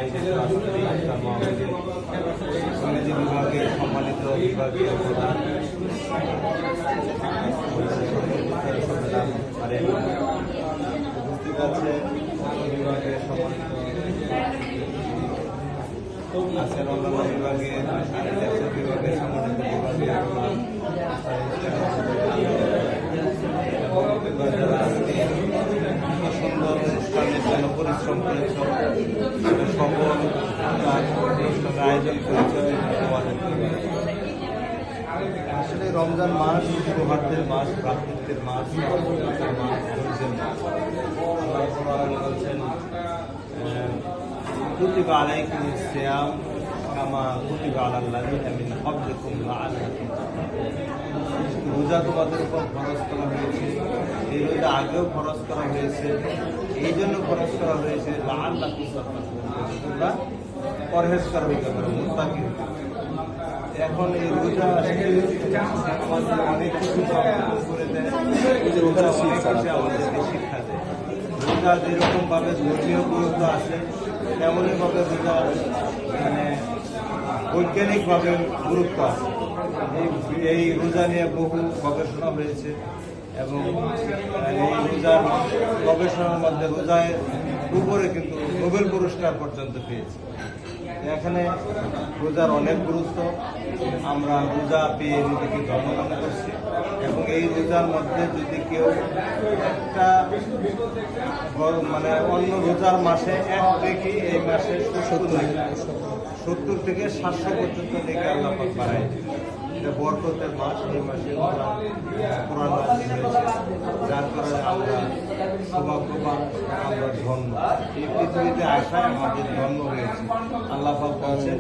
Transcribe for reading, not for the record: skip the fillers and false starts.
ইংরেজি বিভাগের সম্মানিত বিভাগীয় প্রধান উপস্থিত আছে বিভাগের সম্মানিত আছেন অন্যান্য বিভাগের বিভাগের সম্মানিত বিভাগীয় সুন্দর অনুষ্ঠানের জন্য পরিশ্রম করেছ, সফল অনুষ্ঠানের আয়োজন করেছ। আসলে রমজান মাস সৌহার্দ্যের মাস, ভ্রাতৃত্বের মাস, ধৈর্যের মাস। বলছেন কুতিবা আলাইকুমুস সিয়াম কামা কুতিবা আলাল্লাযিনা মিন ক্বাবলিকুম লাআল্লাকুম তাত্তাকুন। রোজা তোমাদের উপর ফরজ করা হয়েছে, এই রোজা আগেও ফরজ করা হয়েছে, এই জন্য ফরজ করা হয়েছে লাআল্লাকুম তাত্তাকুন, তোমরা পরহেজগার হইতে পারো, মুত্তাকি হইতে পারো। এখন এই রোজা আমাদের অনেক কিছু করে দেয়, রোজা অনেক কিছু আমাদেরকে শিক্ষা দেয়। রোজা যেরকম ভাবে ধর্মীয় গুরুত্ব আছে, তেমনই ভাবে রোজা বৈজ্ঞানিকভাবে গুরুত্ব আছে। এই রোজা নিয়ে বহু গবেষণা হয়েছে এবং এই রোজার গবেষণার মধ্যে রোজার উপরে কিন্তু নোবেল পুরস্কার পর্যন্ত পেয়েছে। এখানে রোজার অনেক গুরুত্ব, আমরা রোজা পেয়ে নিজেকে ধন্য মনে করছি এবং এই রোজার মধ্যে যদি কেউ একটা অন্য রোজার মাসে এক থেকে এই মাসে 70 থেকে 700 পর্যন্ত থেকে আল্লাহ পাক বাড়ায়। এটা বরকতের মাস, এই মাসে কোরআন নাযিল হয়েছে, যার কারণে আমরা সৌভাগ্যবান, আমরা ধন্য। এই পৃথিবীতে আসায় আমাদের ধন্য হয়েছে। আল্লাহ পাক বলছেন